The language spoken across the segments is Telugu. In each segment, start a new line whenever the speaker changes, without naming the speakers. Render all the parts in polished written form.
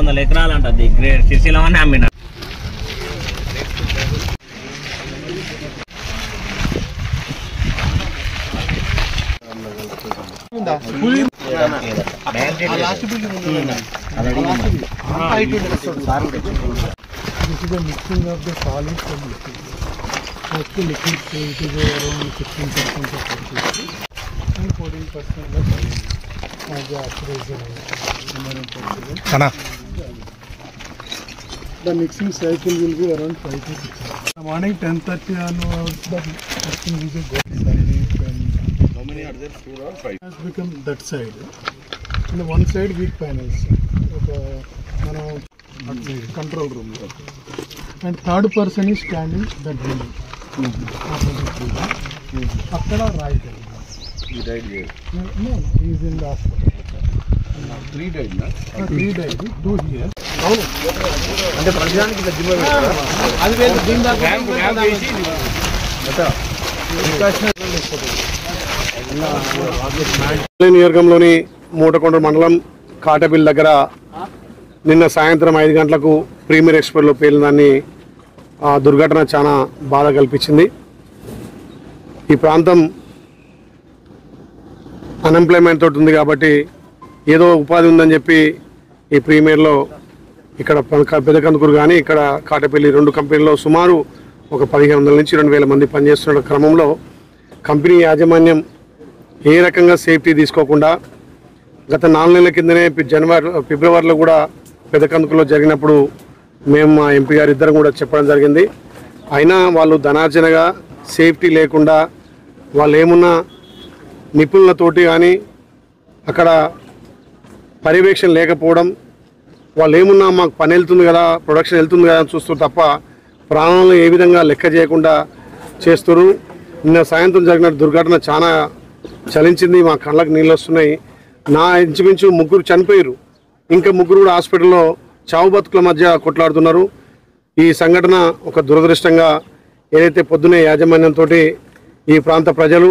400 ఎకరాలు అంటది గ్రేడ్ సిరిసిల్లమని అమ్మిన.
This is a mixing of the solids and liquids. First liquid it is around 15% of liquid and 14% of solid. As the appraisal. The mixing cycle will be around 5 to 6 hours. The morning 10:30 onwards, the mixing will be good. How many are there? 4 or 5? Has become that side. In the one side, weak panels. Control room. And third person is standing that building. After a ride. He died here? No, he is in the hospital. 3 died, no? 3 died, 2 here. అంటే ప్రజానికి ఇట్లా జిమ్మ అది వేలు దీని దాకా ర్యాంప్ వేసి నియోజకవర్గంలోని మూటకొండ మండలం కాటబిల్ దగ్గర నిన్న సాయంత్రం 5 గంటలకు ప్రీమియర్ ఎక్స్పోర్ట్లో పేలిందాన్ని దుర్ఘటన చాలా బాధ కల్పించింది. ఈ ప్రాంతం అన్ఎంప్లాయ్మెంట్ తోటి ఉంది కాబట్టి ఏదో ఉపాధి ఉందని చెప్పి ఈ ప్రీమియర్లో ఇక్కడ పెదకందుకూరు కానీ ఇక్కడ కాటపల్లి 2 కంపెనీల్లో సుమారు ఒక 1500 నుంచి 2000 మంది పనిచేస్తున్న క్రమంలో కంపెనీ యాజమాన్యం ఏ రకంగా సేఫ్టీ తీసుకోకుండా గత 4 నెలల కిందనే ఫిబ్రవరిలో కూడా పెదకందుకూరులో జరిగినప్పుడు మేము మా ఎంపీ గారు ఇద్దరం కూడా చెప్పడం జరిగింది. అయినా వాళ్ళు ధనార్జనగా సేఫ్టీ లేకుండా వాళ్ళు ఏమున్నా నిపుణులతోటి కానీ అక్కడ పర్యవేక్షణ లేకపోవడం, వాళ్ళు ఏమున్నా మాకు పని వెళ్తుంది కదా, ప్రొడక్షన్ వెళ్తుంది కదా అని చూస్తూ తప్ప ప్రాణాలను ఏ విధంగా లెక్క చేయకుండా చేస్తారు. నిన్న సాయంత్రం జరిగిన దుర్ఘటన చాలా చలించింది. మా కళ్ళకు నీళ్ళు వస్తున్నాయి. నా ఇంచుమించు 3 చనిపోయారు, ఇంకా 3 కూడా హాస్పిటల్లో చావు బతుకుల మధ్య కొట్లాడుతున్నారు. ఈ సంఘటన ఒక దురదృష్టంగా ఏదైతే పొద్దునే యాజమాన్యంతో ఈ ప్రాంత ప్రజలు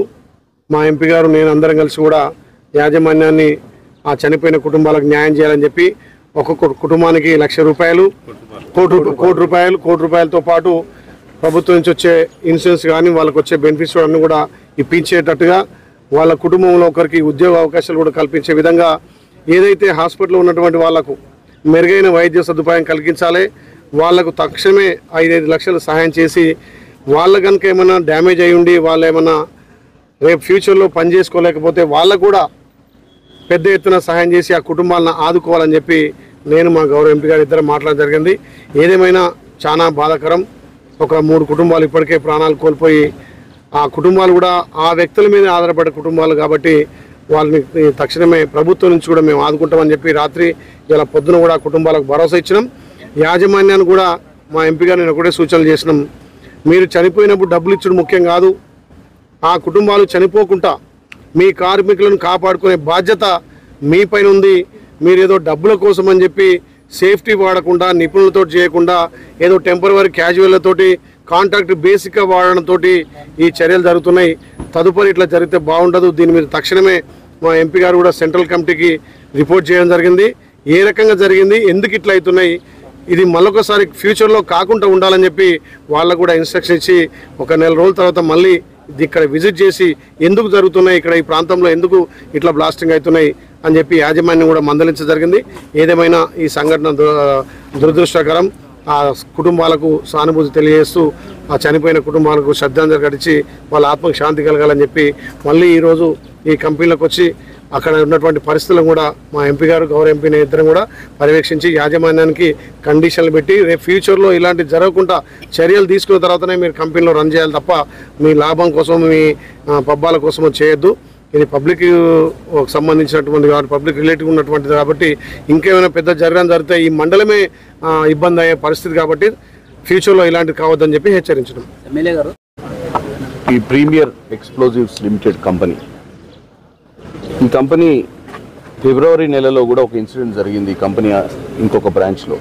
మా ఎంపీ గారు నేను అందరం కలిసి కూడా యాజమాన్యాన్ని ఆ చనిపోయిన కుటుంబాలకు న్యాయం చేయాలని చెప్పి ఒక్కొక్క కుటుంబానికి ₹1,00,000 కోటి రూపాయలతో పాటు ప్రభుత్వం నుంచి వచ్చే ఇన్సూరెన్స్ కానీ వాళ్ళకు వచ్చే బెనిఫిట్స్ అన్నీ కూడా ఇప్పించేటట్టుగా వాళ్ళ కుటుంబంలో ఒకరికి ఉద్యోగ అవకాశాలు కూడా కల్పించే విధంగా ఏదైతే హాస్పిటల్లో ఉన్నటువంటి వాళ్లకు మెరుగైన వైద్య సదుపాయం కలిగించాలి. వాళ్లకు తక్షణమే 5 లక్షలు సహాయం చేసి వాళ్ళ కనుక ఏమైనా డ్యామేజ్ అయి ఉండి వాళ్ళు ఏమైనా రేపు ఫ్యూచర్లో పని చేసుకోలేకపోతే వాళ్ళకు కూడా పెద్ద ఎత్తున సహాయం చేసి ఆ కుటుంబాలను ఆదుకోవాలని చెప్పి నేను మా గౌరవ ఎంపీ గారు ఇద్దరు మాట్లాడడం జరిగింది. ఏదేమైనా చాలా బాధాకరం. ఒక 3 కుటుంబాలు ఇప్పటికే ప్రాణాలు కోల్పోయి ఆ కుటుంబాలు కూడా ఆ వ్యక్తుల మీద ఆధారపడే కుటుంబాలు కాబట్టి వాళ్ళని తక్షణమే ప్రభుత్వం నుంచి కూడా మేము ఆదుకుంటామని చెప్పి రాత్రి ఇలా పొద్దున కూడా కుటుంబాలకు భరోసా ఇచ్చినాం. యాజమాన్యాన్ని కూడా మా ఎంపీ గారు నేను ఒకటే సూచనలు చేసినాం. మీరు చనిపోయినప్పుడు డబ్బులు ఇచ్చడం ముఖ్యం కాదు, ఆ కుటుంబాలు చనిపోకుండా మీ కార్మికులను కాపాడుకునే బాధ్యత మీ పైన ఉంది. మీరు ఏదో డబ్బుల కోసం అని చెప్పి సేఫ్టీ వాడకుండా నిపుణులతో చేయకుండా ఏదో టెంపరవరీ క్యాజువల్లతోటి కాంట్రాక్ట్ బేసిక్గా వాడడంతో ఈ చర్యలు జరుగుతున్నాయి. తదుపరి ఇట్లా జరిగితే బాగుండదు. దీని మీద తక్షణమే మా ఎంపీ గారు కూడా సెంట్రల్ కమిటీకి రిపోర్ట్ చేయడం జరిగింది. ఏ రకంగా జరిగింది, ఎందుకు ఇట్లా అవుతున్నాయి, ఇది మళ్ళొకసారి ఫ్యూచర్లో కాకుండా ఉండాలని చెప్పి వాళ్ళకు కూడా ఇన్స్ట్రక్షన్ ఇచ్చి ఒక 1 నెల రోజుల తర్వాత మళ్ళీ ఇక్కడ విజిట్ చేసి ఎందుకు జరుగుతున్నాయి, ఇక్కడ ఈ ప్రాంతంలో ఎందుకు ఇట్లా బ్లాస్టింగ్ అవుతున్నాయి అని చెప్పి యాజమాన్యం కూడా మందలించడం జరిగింది. ఏదేమైనా ఈ సంఘటన దురదృష్టకరం. ఆ కుటుంబాలకు సానుభూతి తెలియజేస్తూ ఆ చనిపోయిన కుటుంబాలకు శ్రద్ధాంజలి ఘటించి వాళ్ళ ఆత్మకు శాంతి కలగాలని చెప్పి మళ్ళీ ఈరోజు ఈ కంపెనీలకు వచ్చి అక్కడ ఉన్నటువంటి పరిస్థితులను కూడా మా ఎంపీ గారు గౌరవ ఎంపీని ఇద్దరం కూడా పర్యవేక్షించి యాజమాన్యానికి కండిషన్లు పెట్టి రేపు ఫ్యూచర్లో ఇలాంటి జరగకుండా చర్యలు తీసుకున్న తర్వాతనే మీరు కంపెనీలో రన్ చేయాలి తప్ప మీ లాభం కోసం మీ పబ్బాల కోసం చేయొద్దు. ఇది పబ్లిక్ సంబంధించినటువంటి కాబట్టి పబ్లిక్ రిలేటివ్ ఉన్నటువంటిది కాబట్టి ఇంకేమైనా పెద్ద జరగడం జరిగితే ఈ మండలమే ఇబ్బంది అయ్యే పరిస్థితి కాబట్టి ఫ్యూచర్లో ఇలాంటివి కావద్దని చెప్పి హెచ్చరించడం.
ఎమ్మెల్యే గారు
ఈ ప్రీమియర్ ఎక్స్ప్లోజివ్స్ లిమిటెడ్ కంపెనీ, ఈ కంపెనీ ఫిబ్రవరి నెలలో కూడా ఒక ఇన్సిడెంట్ జరిగింది. ఈ కంపెనీ ఇంకొక బ్రాంచ్లో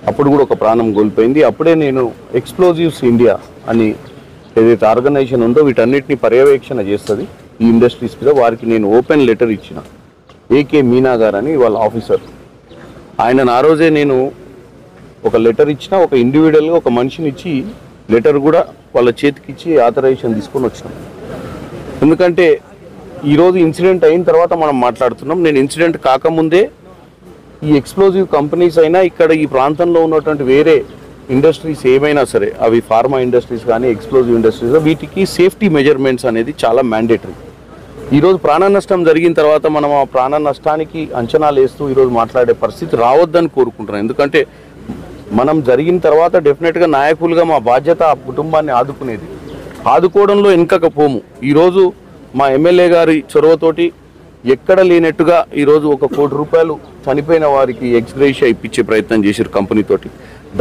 అప్పుడు కూడా ఒక ప్రాణం కోల్పోయింది. అప్పుడే నేను ఎక్స్ప్లోజివ్స్ ఇండియా అని ఏదైతే ఆర్గనైజేషన్ ఉందో వీటన్నిటిని పర్యవేక్షణ చేస్తుంది ఈ ఇండస్ట్రీస్ మీద, వారికి నేను ఓపెన్ లెటర్ ఇచ్చిన ఏకే మీనా గారు అని వాళ్ళ ఆఫీసర్. ఆయన ఆ రోజే నేను ఒక లెటర్ ఇచ్చిన, ఒక ఇండివిజువల్గా ఒక మనిషిని ఇచ్చి లెటర్ కూడా వాళ్ళ చేతికి ఇచ్చి ఆథరైజేషన్ తీసుకొని వచ్చినాం. ఎందుకంటే ఈరోజు ఇన్సిడెంట్ అయిన తర్వాత మనం మాట్లాడుతున్నాం. నేను ఇన్సిడెంట్ కాకముందే ఈ ఎక్స్ప్లోజివ్ కంపెనీస్ అయినా ఇక్కడ ఈ ప్రాంతంలో ఉన్నటువంటి వేరే ఇండస్ట్రీస్ ఏమైనా సరే, అవి ఫార్మా ఇండస్ట్రీస్ కానీ ఎక్స్ప్లోజివ్ ఇండస్ట్రీస్, వీటికి సేఫ్టీ మెజర్మెంట్స్ అనేది చాలా మ్యాండేటరీ. ఈరోజు ప్రాణ నష్టం జరిగిన తర్వాత మనం ఆ ప్రాణ నష్టానికి అంచనాలు వేస్తూ ఈరోజు మాట్లాడే పరిస్థితి రావద్దని కోరుకుంటున్నాను. ఎందుకంటే మనం జరిగిన తర్వాత డెఫినెట్గా నాయకులుగా మా బాధ్యత ఆ కుటుంబాన్ని ఆదుకునేది. ఆదుకోవడంలో వెనుకకపోము. ఈరోజు మా ఎమ్మెల్యే గారి చొరవతోటి ఎక్కడ లేనట్టుగా ఈరోజు 1 కోటి రూపాయలు చనిపోయిన వారికి ఎక్స్గ్రేషియా ఇప్పించే ప్రయత్నం చేశారు కంపెనీతోటి.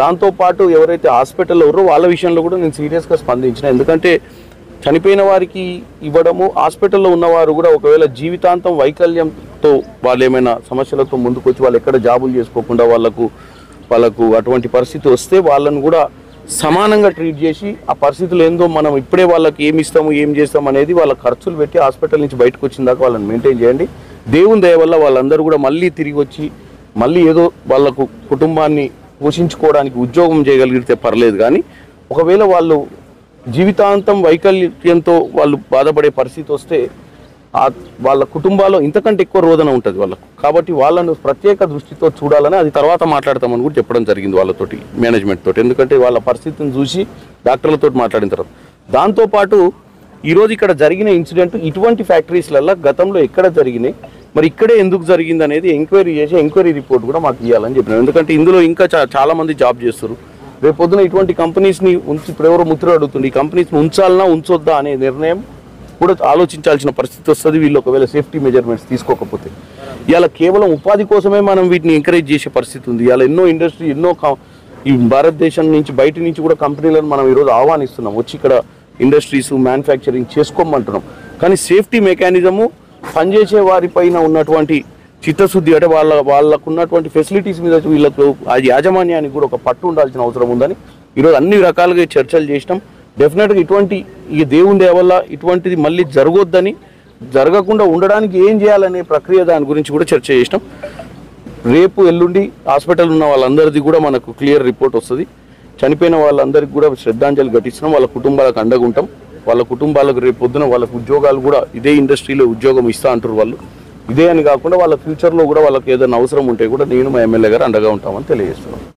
దాంతోపాటు ఎవరైతే హాస్పిటల్లో ఉన్నారో వాళ్ళ విషయంలో కూడా నేను సీరియస్గా స్పందించిన. ఎందుకంటే చనిపోయిన వారికి ఇవ్వడము, హాస్పిటల్లో ఉన్నవారు కూడా ఒకవేళ జీవితాంతం వైకల్యంతో వాళ్ళు ఏమైనా సమస్యలతో ముందుకు వచ్చి వాళ్ళు ఎక్కడ జాబులు చేసుకోకుండా వాళ్ళకు అటువంటి పరిస్థితి వస్తే వాళ్ళను కూడా సమానంగా ట్రీట్ చేసి ఆ పరిస్థితులు ఏందో మనం ఇప్పుడే వాళ్ళకి ఏమి ఇస్తాము ఏం చేస్తాం అనేది వాళ్ళ ఖర్చులు పెట్టి హాస్పిటల్ నుంచి బయటకు వచ్చిన దాకా వాళ్ళని మెయింటైన్ చేయండి. దేవుని దయ వల్ల వాళ్ళందరూ కూడా మళ్ళీ తిరిగి వచ్చి మళ్ళీ ఏదో వాళ్ళకు కుటుంబాన్ని పోషించుకోవడానికి ఉద్యోగం చేయగలిగితే పర్లేదు. కానీ ఒకవేళ వాళ్ళు జీవితాంతం వైకల్యంతో వాళ్ళు బాధపడే పరిస్థితి వస్తే వాళ్ళ కుటుంబాల్లో ఇంతకంటే ఎక్కువ రోదన ఉంటుంది వాళ్ళకు. కాబట్టి వాళ్ళను ప్రత్యేక దృష్టితో చూడాలని అది తర్వాత మాట్లాడతామని కూడా చెప్పడం జరిగింది వాళ్ళతోటి, మేనేజ్మెంట్ తోటి. ఎందుకంటే వాళ్ళ పరిస్థితిని చూసి డాక్టర్లతో మాట్లాడిన తర్వాత. దాంతోపాటు ఈరోజు ఇక్కడ జరిగిన ఇన్సిడెంట్ ఇటువంటి ఫ్యాక్టరీస్లలో గతంలో ఎక్కడ జరిగినాయి, మరి ఇక్కడే ఎందుకు జరిగింది అనేది ఎంక్వైరీ చేసి ఎంక్వైరీ రిపోర్ట్ కూడా మాకు ఇవ్వాలని చెప్పినాం. ఎందుకంటే ఇందులో ఇంకా చాలామంది జాబ్ చేస్తారు. రేపు పొద్దున ఇటువంటి కంపెనీస్ని ఇప్పుడు ఎవరో ముద్ర అడుగుతుంది, ఈ కంపెనీస్ని ఉంచాలన్నా ఉంచొద్దా అనే నిర్ణయం కూడా ఆలోచించాల్సిన పరిస్థితి వస్తుంది వీళ్ళు ఒకవేళ సేఫ్టీ మెజర్మెంట్స్ తీసుకోకపోతే. ఇవాళ కేవలం ఉపాధి కోసమే మనం వీటిని ఎంకరేజ్ చేసే పరిస్థితి ఉంది. ఇవాళ ఎన్నో ఇండస్ట్రీ, ఈ భారతదేశం నుంచి బయట నుంచి కూడా కంపెనీలను మనం ఈరోజు ఆహ్వానిస్తున్నాం, వచ్చి ఇక్కడ ఇండస్ట్రీస్ మ్యానుఫ్యాక్చరింగ్ చేసుకోమంటున్నాం. కానీ సేఫ్టీ మెకానిజము పనిచేసే వారిపైన ఉన్నటువంటి చిత్తశుద్ధి, అంటే వాళ్ళకు ఉన్నటువంటి ఫెసిలిటీస్ మీద వీళ్ళకు ఆ యాజమాన్యానికి కూడా ఒక పట్టు ఉండాల్సిన అవసరం ఉందని ఈరోజు అన్ని రకాలుగా చర్చలు చేసినాం. డెఫినెట్గా ఈ దేవుని దయ వల్ల ఇటువంటిది మళ్ళీ జరగకుండా ఉండడానికి ఏం చేయాలనే ప్రక్రియ దాని గురించి కూడా చర్చ చేసినాం. రేపు ఎల్లుండి హాస్పిటల్ ఉన్న వాళ్ళందరిది కూడా మనకు క్లియర్ రిపోర్ట్ వస్తుంది. చనిపోయిన వాళ్ళందరికీ కూడా శ్రద్ధాంజలి ఘటిస్తున్నాం. వాళ్ళ కుటుంబాలకు అండగా ఉంటాం. వాళ్ళ కుటుంబాలకు రేపు పొద్దున వాళ్ళకు ఉద్యోగాలు కూడా ఇదే ఇండస్ట్రీలో ఉద్యోగం ఇస్తా అంటారు వాళ్ళు. ఇదే అని కాకుండా వాళ్ళ ఫ్యూచర్లో కూడా వాళ్ళకి ఏదైనా అవసరం ఉంటే కూడా నేను మా ఎమ్మెల్యే గారు అండగా ఉంటామని తెలియజేస్తున్నాం.